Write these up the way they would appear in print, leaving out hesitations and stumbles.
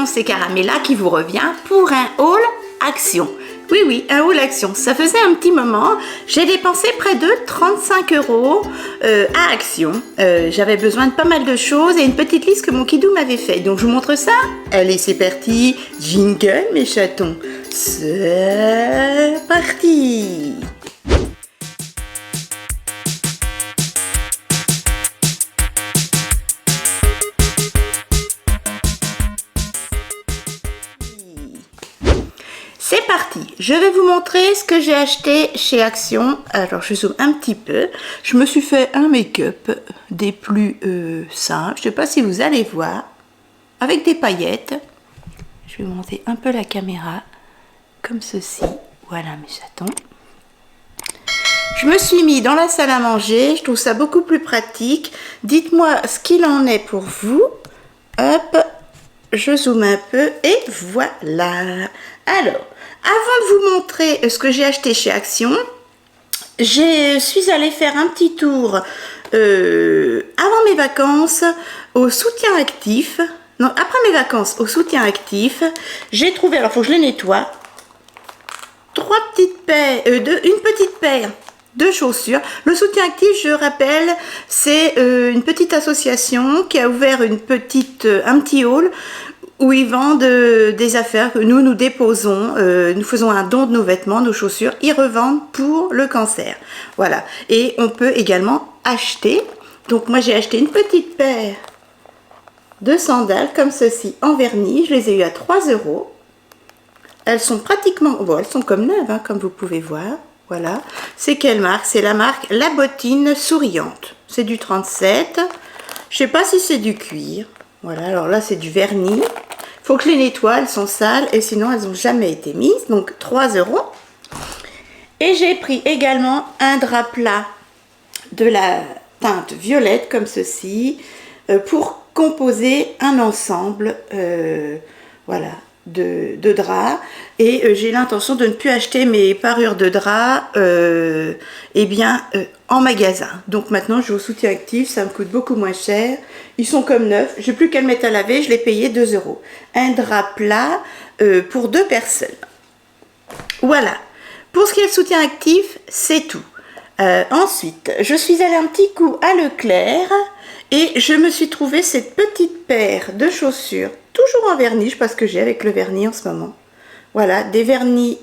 Action, c'est Caramella qui vous revient pour un haul Action. Oui, oui, un haul Action. Ça faisait un petit moment. J'ai dépensé près de 35 € à Action. J'avais besoin de pas mal de choses et une petite liste que mon kidou m'avait fait. Donc je vous montre ça. Allez, c'est parti. Jingle, mes chatons. C'est parti. C'est parti, je vais vous montrer ce que j'ai acheté chez Action. Alors je zoome un petit peu. Je me suis fait un make-up des plus simples. Je ne sais pas si vous allez voir. Avec des paillettes. Je vais monter un peu la caméra. Comme ceci. Voilà mes chatons. Je me suis mis dans la salle à manger. Je trouve ça beaucoup plus pratique. Dites-moi ce qu'il en est pour vous. Hop, je zoome un peu et voilà. Alors, avant de vous montrer ce que j'ai acheté chez Action, je suis allée faire un petit tour avant mes vacances au soutien actif. Non, après mes vacances au soutien actif, j'ai trouvé, alors il faut que je les nettoie, une petite paire de chaussures. Le soutien actif, je rappelle, c'est une petite association qui a ouvert un petit hall où ils vendent des affaires que nous déposons, nous faisons un don de nos vêtements, nos chaussures, ils revendent pour le cancer. Voilà. Et on peut également acheter. Donc moi j'ai acheté une petite paire de sandales comme ceci en vernis. Je les ai eu à 3 €. Elles sont pratiquement, bon, elles sont comme neuves, hein, comme vous pouvez voir. Voilà. C'est quelle marque? C'est la marque La Bottine Souriante. C'est du 37. Je sais pas si c'est du cuir. Voilà, alors là c'est du vernis. Il faut que je les nettoie, elles sont sales et sinon elles n'ont jamais été mises. Donc 3 €. Et j'ai pris également un drap plat de la teinte violette comme ceci pour composer un ensemble voilà, de draps. Et j'ai l'intention de ne plus acheter mes parures de draps en magasin. Donc maintenant je vais au soutien actif, ça me coûte beaucoup moins cher. Ils sont comme neufs, j'ai plus qu'à le mettre à laver, je l'ai payé 2 €. Un drap plat pour 2 personnes. Voilà. Pour ce qui est le soutien actif, c'est tout. Ensuite, je suis allée un petit coup à Leclerc et je me suis trouvé cette petite paire de chaussures, toujours en vernis, je sais pas ce que j'ai avec le vernis en ce moment. Voilà, des vernis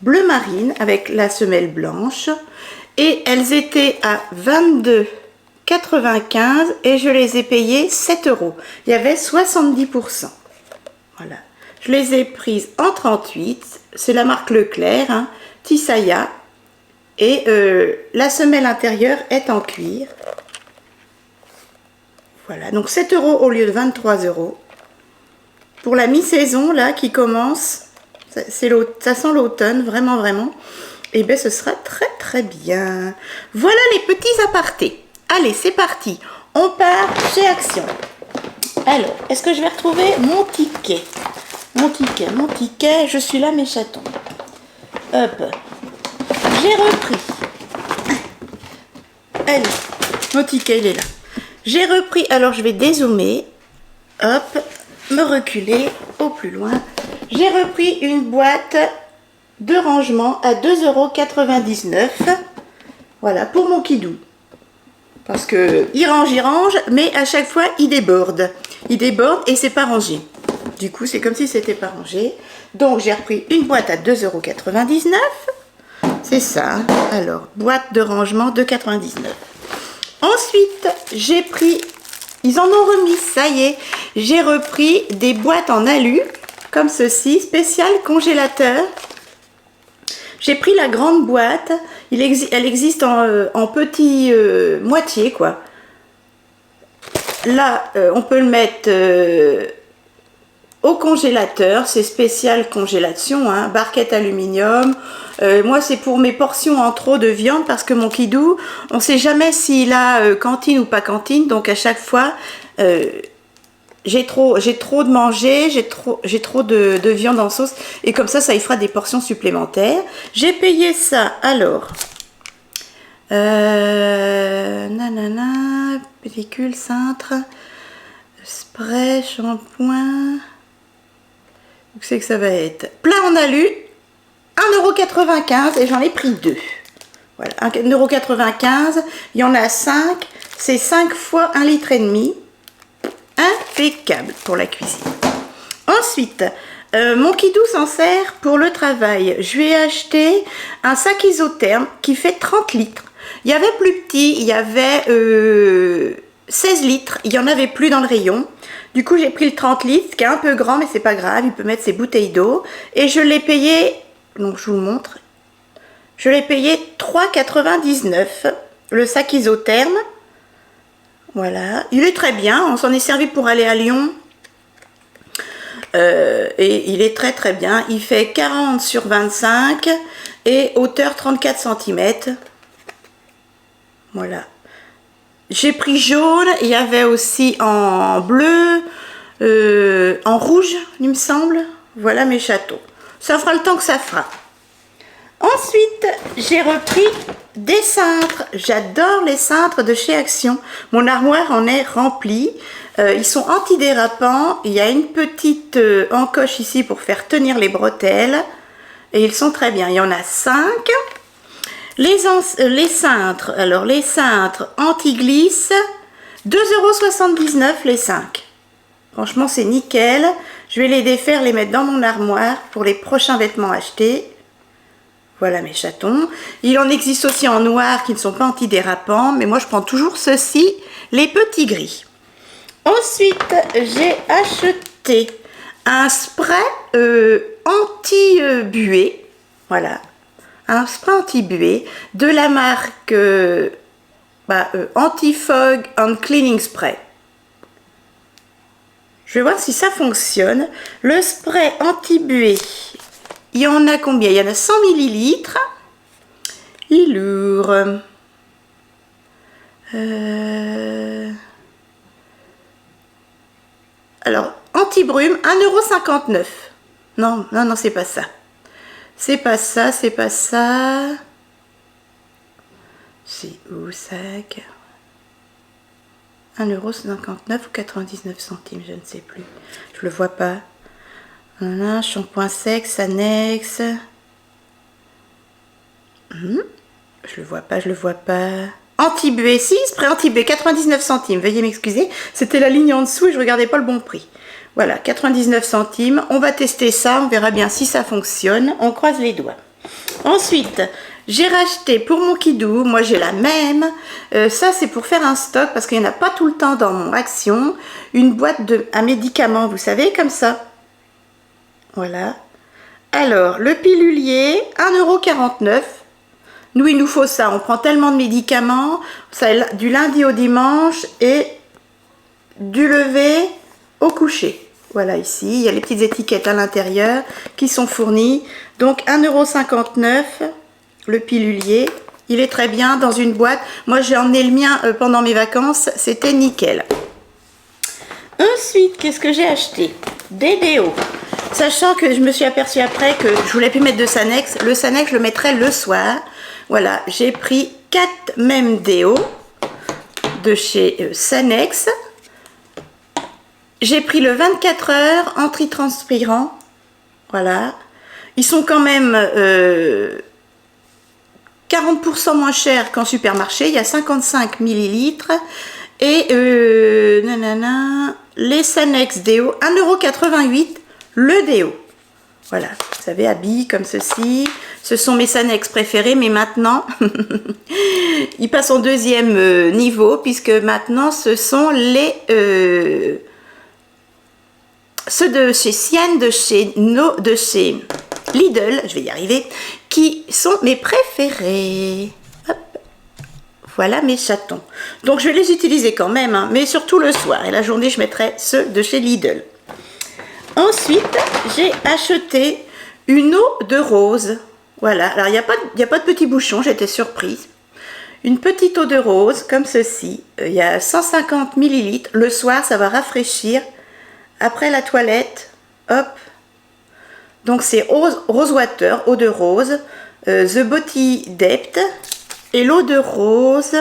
bleu marine avec la semelle blanche et elles étaient à 22,95 € et je les ai payées 7 €. Il y avait 70%. Voilà. Je les ai prises en 38. C'est la marque Leclerc, hein, Tissaya. Et la semelle intérieure est en cuir. Voilà. Donc 7 € au lieu de 23 €. Pour la mi-saison, là, qui commence, ça sent l'automne, vraiment, vraiment. Et bien, ce sera très, très bien. Voilà les petits apartés. Allez, c'est parti. On part chez Action. Alors, est-ce que je vais retrouver mon ticket? Mon ticket, je suis là mes chatons. Hop, j'ai repris. Allez, mon ticket il est là. J'ai repris, alors je vais dézoomer. Hop, me reculer au plus loin. J'ai repris une boîte de rangement à 2,99 €. Voilà, pour mon kidou. Parce que il range, mais à chaque fois il déborde. Il déborde et c'est pas rangé. Du coup, c'est comme si c'était pas rangé. Donc, j'ai repris une boîte à 2,99 €. C'est ça. Alors, boîte de rangement 2,99 €. Ensuite, j'ai pris... Ils en ont remis, ça y est. J'ai repris des boîtes en alu, comme ceci, spécial congélateur. J'ai pris la grande boîte. Elle existe en petit moitié, quoi. Là, on peut le mettre... au congélateur, c'est spécial congélation, hein, barquette aluminium. Moi, c'est pour mes portions en trop de viande parce que mon kidou, on ne sait jamais s'il a cantine ou pas cantine. Donc, à chaque fois, j'ai trop de manger, j'ai trop de viande en sauce. Et comme ça il fera des portions supplémentaires. J'ai payé ça, alors... nanana, pellicule, cintre... spray, shampoing. Où c'est que ça va être? Plein en alu, 1,95 € et j'en ai pris 2. Voilà, 1,95 €. Il y en a 5. C'est 5 fois 1,5 litre. Impeccable pour la cuisine. Ensuite, mon kidou s'en sert pour le travail. Je lui ai acheté un sac isotherme qui fait 30 litres. Il y avait plus petit, il y avait 16 litres. Il n'y en avait plus dans le rayon. Du coup, j'ai pris le 30 litres, qui est un peu grand, mais c'est pas grave. Il peut mettre ses bouteilles d'eau. Et je l'ai payé, donc je vous le montre. Je l'ai payé 3,99 €, le sac isotherme. Voilà, il est très bien, on s'en est servi pour aller à Lyon. Et il est très très bien. Il fait 40 sur 25 et hauteur 34 cm. Voilà. J'ai pris jaune, il y avait aussi en bleu, en rouge, il me semble. Voilà mes châteaux. Ça fera le temps que ça fera. Ensuite, j'ai repris des cintres. J'adore les cintres de chez Action. Mon armoire en est remplie. Ils sont antidérapants. Il y a une petite encoche ici pour faire tenir les bretelles. Et ils sont très bien. Il y en a 5. Les cintres. Alors, les cintres anti-glisse. 2,79 € les 5. Franchement, c'est nickel. Je vais les défaire, les mettre dans mon armoire pour les prochains vêtements achetés. Voilà mes chatons. Il en existe aussi en noir qui ne sont pas antidérapants, mais moi je prends toujours ceux-ci, les petits gris. Ensuite, j'ai acheté un spray anti-buée. Voilà, un spray anti-buée de la marque Anti-Fog and Cleaning Spray. Je vais voir si ça fonctionne. Le spray anti-buée. Il y en a combien? Il y en a 100 ml. Il lourd. Alors, anti-brume, 1,59 €. Non, non, non, c'est pas ça. C'est pas ça, c'est pas ça. C'est où ça? 1,59 € ou 99 centimes, je ne sais plus. Je le vois pas. Voilà, shampoing sec, Sanex. Je le vois pas, je le vois pas. Anti-buée, si, spray anti-buée, 99 centimes. Veuillez m'excuser, c'était la ligne en dessous et je regardais pas le bon prix. Voilà, 99 centimes. On va tester ça, on verra bien si ça fonctionne. On croise les doigts. Ensuite, j'ai racheté pour mon kidou, moi j'ai la même. Ça, c'est pour faire un stock parce qu'il n'y en a pas tout le temps dans mon Action. Une boîte à médicaments, vous savez, comme ça. Voilà. Alors, le pilulier, 1,49 €. Nous, il nous faut ça. On prend tellement de médicaments. Ça, du lundi au dimanche et du lever au coucher. Voilà, ici. Il y a les petites étiquettes à l'intérieur qui sont fournies. Donc, 1,59 € le pilulier. Il est très bien dans une boîte. Moi, j'ai emmené le mien pendant mes vacances. C'était nickel. Ensuite, qu'est-ce que j'ai acheté? Des déos. Sachant que je me suis aperçue après que je voulais plus mettre de Sanex. Le Sanex, je le mettrai le soir. Voilà, j'ai pris 4 mêmes déos de chez Sanex. J'ai pris le 24 heures antitranspirant. Voilà. Ils sont quand même 40% moins chers qu'en supermarché. Il y a 55 ml. Et les Sanex déo, 1,88 € le déo. Voilà, vous savez, habillés comme ceci. Ce sont mes Sanex préférés, mais maintenant, ils passent au deuxième niveau, puisque maintenant, ce sont les... ceux de chez Sienne, de chez Lidl, je vais y arriver, qui sont mes préférés. Hop. Voilà mes chatons. Donc, je vais les utiliser quand même, hein, mais surtout le soir. Et la journée, je mettrai ceux de chez Lidl. Ensuite, j'ai acheté une eau de rose. Voilà, alors il n'y a pas de petit bouchon, j'étais surprise. Une petite eau de rose, comme ceci. Il y a 150 ml. Le soir, ça va rafraîchir. Après la toilette, hop. Donc c'est Rose Water, eau de rose. The Body Depth. Et l'eau de rose.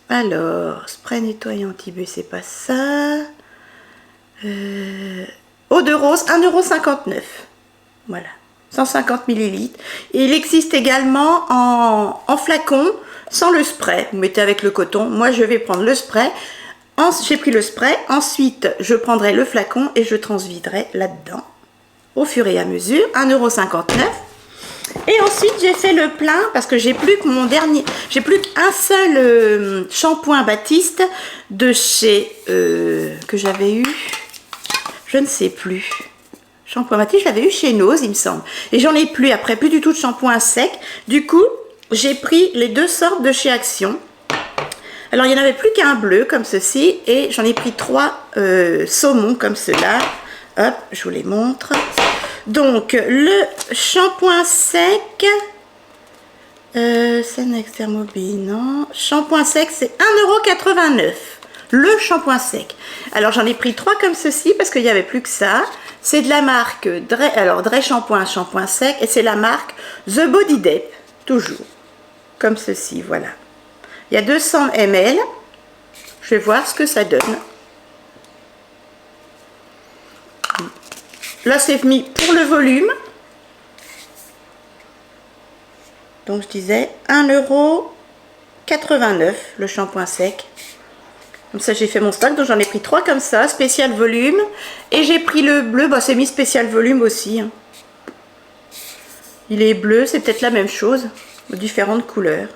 Alors, spray nettoyant anti-buée, c'est pas ça. eau de rose, 1,59 €. Voilà, 150 ml. Et il existe également en flacon, sans le spray. Vous mettez avec le coton. Moi, je vais prendre le spray. J'ai pris le spray. Ensuite, je prendrai le flacon et je transviderai là-dedans au fur et à mesure. 1,59 €. Et ensuite, j'ai fait le plein parce que j'ai plus que mon dernier. J'ai plus qu'un seul shampoing Baptiste de chez que j'avais eu. Je ne sais plus. Shampoing Baptiste, je l'avais eu chez Nose, il me semble. Et j'en ai plus après, plus du tout de shampoing sec. Du coup, j'ai pris les deux sortes de chez Action. Alors, il n'y en avait plus qu'un bleu comme ceci. Et j'en ai pris 3 saumons comme cela. Hop, je vous les montre. Donc, le shampoing sec. Senex Thermobile, non. Shampoing sec, c'est 1,89 €. Le shampoing sec. Alors, j'en ai pris 3 comme ceci parce qu'il n'y avait plus que ça. C'est de la marque Dray, alors Dray Shampoing sec, et c'est la marque The Body Dep, toujours, comme ceci, voilà. Il y a 200 ml, je vais voir ce que ça donne. Là, c'est mis pour le volume. Donc, je disais 1,89 € le shampoing sec. Comme ça, j'ai fait mon stock. Donc, j'en ai pris 3 comme ça, spécial volume. Et j'ai pris le bleu. Bah, c'est mis spécial volume aussi. Hein. Il est bleu, c'est peut-être la même chose, différentes couleurs.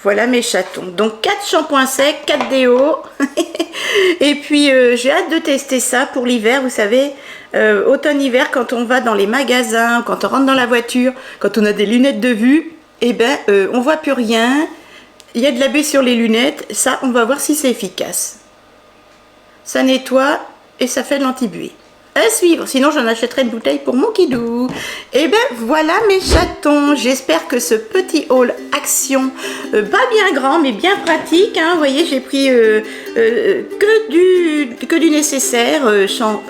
Voilà mes chatons. Donc, 4 shampoings secs, 4 déos. Et puis, j'ai hâte de tester ça pour l'hiver. Vous savez, automne-hiver, quand on va dans les magasins, quand on rentre dans la voiture, quand on a des lunettes de vue, eh ben, on voit plus rien. Il y a de la baie sur les lunettes. Ça, on va voir si c'est efficace. Ça nettoie et ça fait de l'anti-buée. À suivre, sinon j'en achèterai une bouteille pour mon kidou. Et ben voilà mes chatons, j'espère que ce petit haul Action, pas bien grand mais bien pratique, hein. Vous voyez, j'ai pris que du nécessaire,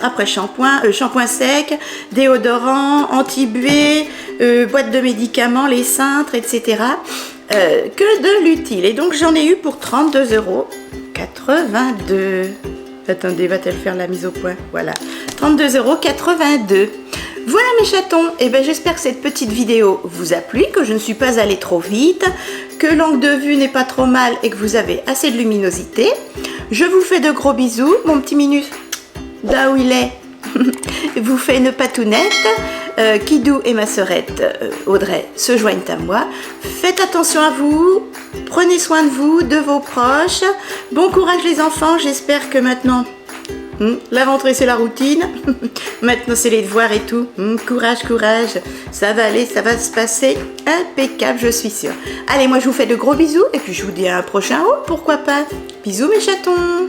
après shampoing sec, déodorant, anti-buée, boîte de médicaments, les cintres, etc. Que de l'utile. Et donc j'en ai eu pour 32,82 €. Attendez, va-t-elle faire la mise au point? Voilà, 32,82 €. Voilà mes chatons, et ben j'espère que cette petite vidéo vous a plu, que je ne suis pas allée trop vite, que l'angle de vue n'est pas trop mal et que vous avez assez de luminosité. Je vous fais de gros bisous, mon petit Minus, là où il est, vous fait une patounette. Kidou et ma sœurette Audrey se joignent à moi. Faites attention à vous, prenez soin de vous, de vos proches. Bon courage les enfants, j'espère que maintenant, la rentrée c'est la routine. Maintenant c'est les devoirs et tout. Courage, courage, ça va aller, ça va se passer impeccable, je suis sûre. Allez, moi je vous fais de gros bisous et puis je vous dis à un prochain haul, pourquoi pas. Bisous mes chatons.